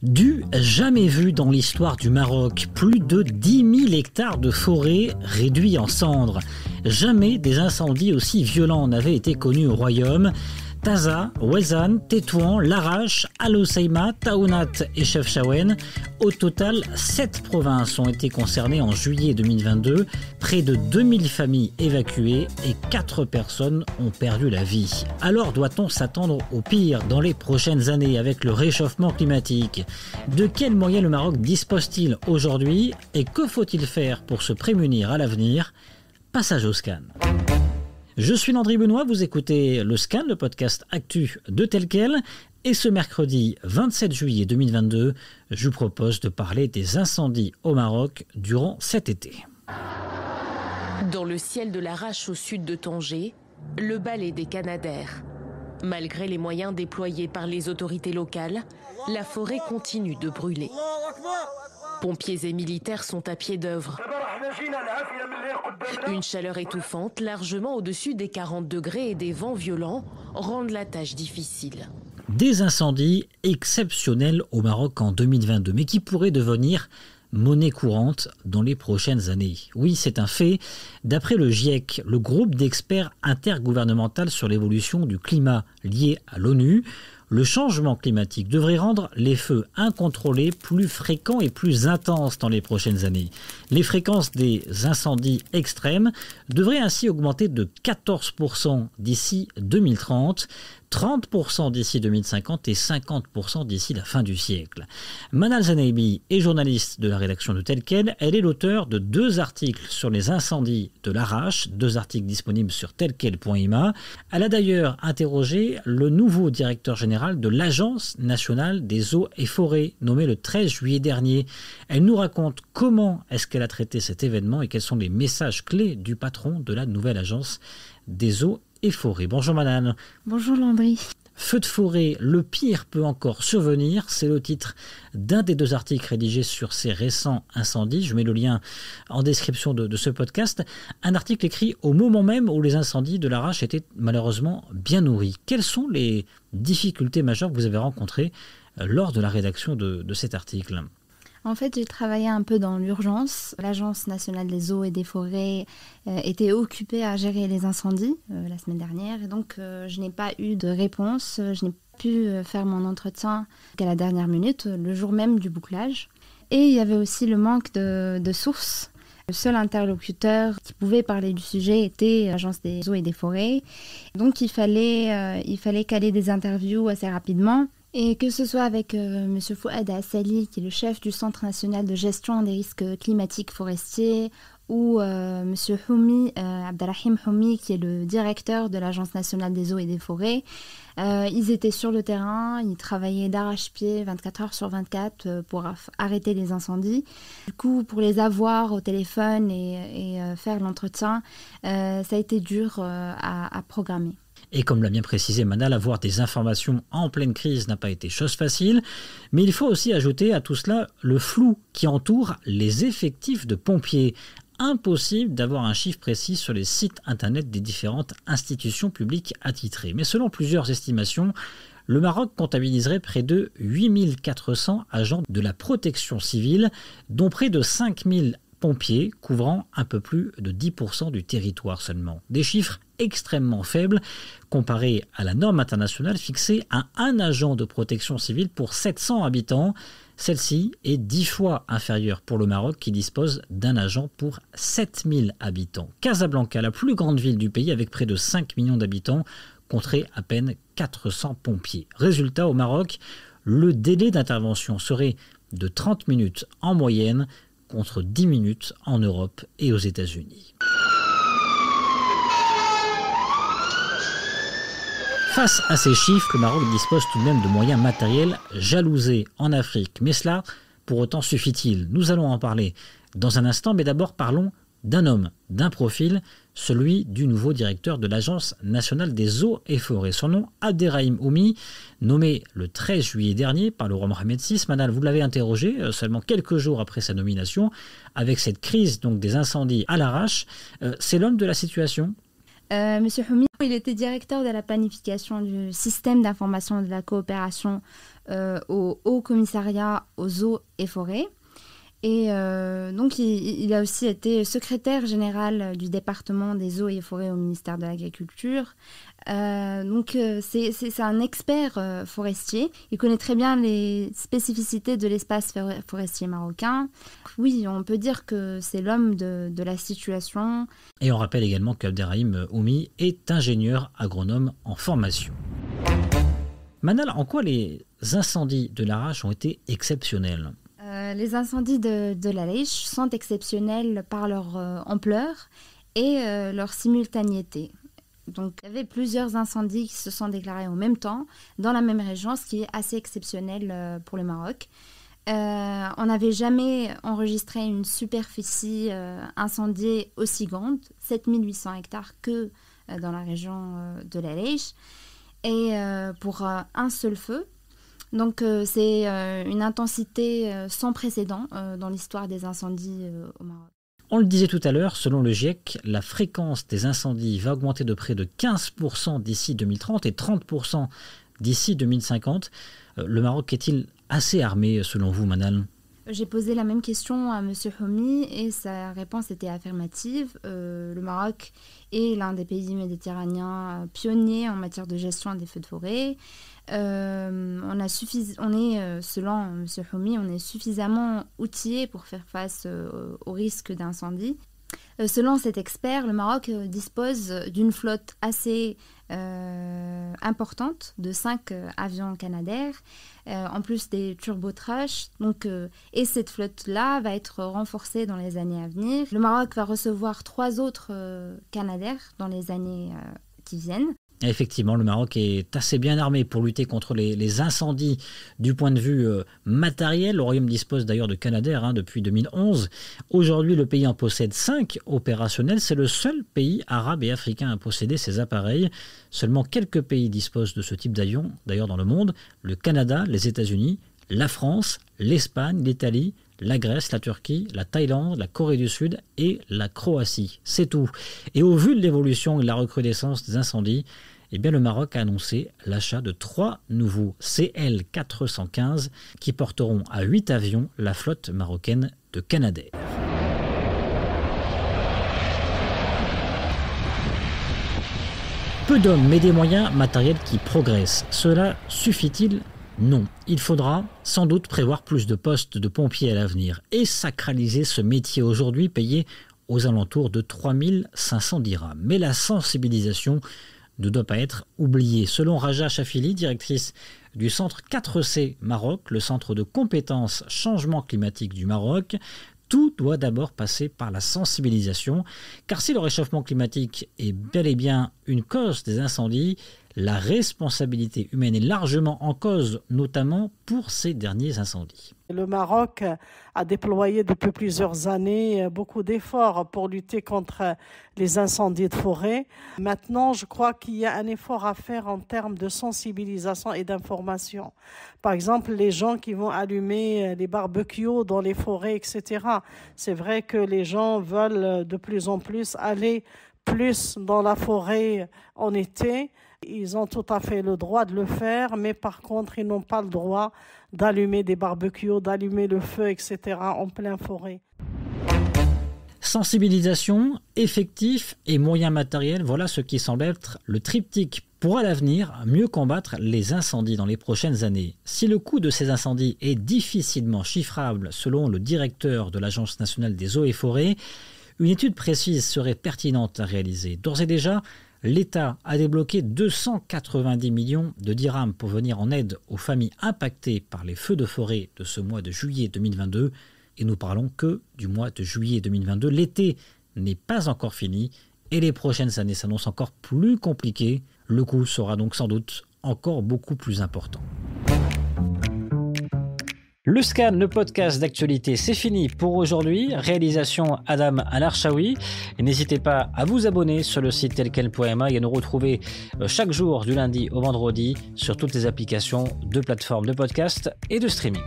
Du jamais vu dans l'histoire du Maroc, plus de 10 000 hectares de forêt réduits en cendres. Jamais des incendies aussi violents n'avaient été connus au royaume. Taza, Ouezane, Tétouan, Larache, Al Hoceima, Taounat et Chefchaouen. Au total, 7 provinces ont été concernées en juillet 2022. Près de 2000 familles évacuées et 4 personnes ont perdu la vie. Alors doit-on s'attendre au pire dans les prochaines années avec le réchauffement climatique? De quels moyens le Maroc dispose-t-il aujourd'hui et que faut-il faire pour se prémunir à l'avenir? Passage au scan. Je suis Landry Benoît, vous écoutez le Scan, le podcast actu de Tel Quel. Et ce mercredi 27 juillet 2022, je vous propose de parler des incendies au Maroc durant cet été. Dans le ciel de Larache au sud de Tanger, le balai des Canadaires. Malgré les moyens déployés par les autorités locales, la forêt continue de brûler. Pompiers et militaires sont à pied d'œuvre. Une chaleur étouffante, largement au-dessus des 40 degrés et des vents violents, rendent la tâche difficile. Des incendies exceptionnels au Maroc en 2022, mais qui pourraient devenir monnaie courante dans les prochaines années. Oui, c'est un fait. D'après le GIEC, le groupe d'experts intergouvernemental sur l'évolution du climat lié à l'ONU, le changement climatique devrait rendre les feux incontrôlés plus fréquents et plus intenses dans les prochaines années. Les fréquences des incendies extrêmes devraient ainsi augmenter de 14% d'ici 2030, 30% d'ici 2050 et 50% d'ici la fin du siècle. Manal Zaneibi est journaliste de la rédaction de Tel Quel. Elle est l'auteur de 2 articles sur les incendies de Larache, 2 articles disponibles sur telquel.ima. Elle a d'ailleurs interrogé le nouveau directeur général de l'Agence nationale des eaux et forêts, nommé le 13 juillet dernier. Elle nous raconte comment est-ce qu'elle a traité cet événement et quels sont les messages clés du patron de la nouvelle agence des eaux et forêts. Bonjour Manal. Bonjour Landry. Feu de forêt, le pire peut encore survenir, c'est le titre d'un des 2 articles rédigés sur ces récents incendies. Je mets le lien en description de ce podcast. Un article écrit au moment même où les incendies de Larache étaient malheureusement bien nourris. Quelles sont les difficultés majeures que vous avez rencontrées lors de la rédaction de cet article ? En fait, j'ai travaillé un peu dans l'urgence. L'Agence nationale des eaux et des forêts était occupée à gérer les incendies la semaine dernière. Et donc, je n'ai pas eu de réponse. Je n'ai pu faire mon entretien qu'à la dernière minute, le jour même du bouclage. Et il y avait aussi le manque de sources. Le seul interlocuteur qui pouvait parler du sujet était l'Agence des eaux et des forêts. Donc, il fallait caler des interviews assez rapidement. Et que ce soit avec M. Fouad Assali, qui est le chef du Centre national de gestion des risques climatiques forestiers, ou M. Houmi, Abdelrahim Houmi, qui est le directeur de l'Agence nationale des eaux et des forêts, ils étaient sur le terrain, ils travaillaient d'arrache-pied 24 heures sur 24 pour arrêter les incendies. Du coup, pour les avoir au téléphone et faire l'entretien, ça a été dur à programmer. Et comme l'a bien précisé Manal, avoir des informations en pleine crise n'a pas été chose facile. Mais il faut aussi ajouter à tout cela le flou qui entoure les effectifs de pompiers. Impossible d'avoir un chiffre précis sur les sites internet des différentes institutions publiques attitrées. Mais selon plusieurs estimations, le Maroc comptabiliserait près de 8400 agents de la protection civile, dont près de 5000 pompiers couvrant un peu plus de 10% du territoire seulement. Des chiffres extrêmement faibles comparés à la norme internationale fixée à un agent de protection civile pour 700 habitants. Celle-ci est 10 fois inférieure pour le Maroc qui dispose d'un agent pour 7000 habitants. Casablanca, la plus grande ville du pays avec près de 5 millions d'habitants, compterait à peine 400 pompiers. Résultat, au Maroc, le délai d'intervention serait de 30 minutes en moyenne contre 10 minutes en Europe et aux États-Unis. Face à ces chiffres, le Maroc dispose tout de même de moyens matériels jalousés en Afrique. Mais cela, pour autant, suffit-il? Nous allons en parler dans un instant, mais d'abord parlons d'un homme, d'un profil, celui du nouveau directeur de l'Agence nationale des eaux et forêts. Son nom, Abderrahim Houmi, nommé le 13 juillet dernier par le roi Mohamed VI. Manal, vous l'avez interrogé seulement quelques jours après sa nomination, avec cette crise donc des incendies à Larache. C'est l'homme de la situation? Monsieur Houmi Il était directeur de la planification du système d'information de la coopération au Haut Commissariat aux eaux et forêts. Et donc, il a aussi été secrétaire général du département des eaux et forêts au ministère de l'Agriculture. Donc, c'est un expert forestier. Il connaît très bien les spécificités de l'espace forestier marocain. Oui, on peut dire que c'est l'homme de la situation. Et on rappelle également qu'Abderrahim Oumi est ingénieur agronome en formation. Manal, en quoi les incendies de l'Arrache ont été exceptionnels ? Les incendies de l'Alaiche sont exceptionnels par leur ampleur et leur simultanéité. Donc, il y avait plusieurs incendies qui se sont déclarés en même temps dans la même région, ce qui est assez exceptionnel pour le Maroc. On n'avait jamais enregistré une superficie incendiée aussi grande, 7800 hectares que dans la région de l'Alaiche, et pour un seul feu. Donc c'est une intensité sans précédent dans l'histoire des incendies au Maroc. On le disait tout à l'heure, selon le GIEC, la fréquence des incendies va augmenter de près de 15% d'ici 2030 et 30% d'ici 2050. Le Maroc est-il assez armé selon vous, Manal ? J'ai posé la même question à M. Homi et sa réponse était affirmative. Le Maroc est l'un des pays méditerranéens pionniers en matière de gestion des feux de forêt. Selon M. Homi, on est suffisamment outillé pour faire face aux risques d'incendie. Selon cet expert, le Maroc dispose d'une flotte assez importante de 5 avions Canadair, en plus des turbotrash. Et cette flotte-là va être renforcée dans les années à venir. Le Maroc va recevoir 3 autres Canadair dans les années qui viennent. Effectivement, le Maroc est assez bien armé pour lutter contre les incendies du point de vue matériel. Le Royaume dispose d'ailleurs de Canadair depuis 2011. Aujourd'hui, le pays en possède 5 opérationnels. C'est le seul pays arabe et africain à posséder ces appareils. Seulement quelques pays disposent de ce type d'avion, d'ailleurs dans le monde. Le Canada, les États-Unis, la France, l'Espagne, l'Italie, la Grèce, la Turquie, la Thaïlande, la Corée du Sud et la Croatie. C'est tout. Et au vu de l'évolution et de la recrudescence des incendies, le Maroc a annoncé l'achat de 3 nouveaux CL-415 qui porteront à 8 avions la flotte marocaine de Canadair. Peu d'hommes mais des moyens matériels qui progressent. Cela suffit-il ? Non. Il faudra sans doute prévoir plus de postes de pompiers à l'avenir et sacraliser ce métier aujourd'hui payé aux alentours de 3500 dirhams. Mais la sensibilisation ne doit pas être oubliée. Selon Raja Chafili, directrice du centre 4C Maroc, le centre de compétences changement climatique du Maroc, tout doit d'abord passer par la sensibilisation, car si le réchauffement climatique est bel et bien une cause des incendies, la responsabilité humaine est largement en cause, notamment pour ces derniers incendies. Le Maroc a déployé depuis plusieurs années beaucoup d'efforts pour lutter contre les incendies de forêt. Maintenant, je crois qu'il y a un effort à faire en termes de sensibilisation et d'information. Par exemple, les gens qui vont allumer les barbecues dans les forêts, etc. C'est vrai que les gens veulent de plus en plus aller plus dans la forêt en été. Ils ont tout à fait le droit de le faire, mais par contre, ils n'ont pas le droit d'allumer des barbecues, d'allumer le feu, etc. en pleine forêt. Sensibilisation, effectifs et moyens matériels, voilà ce qui semble être le triptyque pour à l'avenir mieux combattre les incendies dans les prochaines années. Si le coût de ces incendies est difficilement chiffrable selon le directeur de l'Agence nationale des eaux et forêts, une étude précise serait pertinente à réaliser. D'ores et déjà, l'État a débloqué 290 millions de dirhams pour venir en aide aux familles impactées par les feux de forêt de ce mois de juillet 2022. Et nous parlons que du mois de juillet 2022. L'été n'est pas encore fini et les prochaines années s'annoncent encore plus compliquées. Le coût sera donc sans doute encore beaucoup plus important. Le Scan, le podcast d'actualité, c'est fini pour aujourd'hui. Réalisation Adam Al-Arshawi. N'hésitez pas à vous abonner sur le site telquel.ma et à nous retrouver chaque jour du lundi au vendredi sur toutes les applications de plateformes de podcast et de streaming.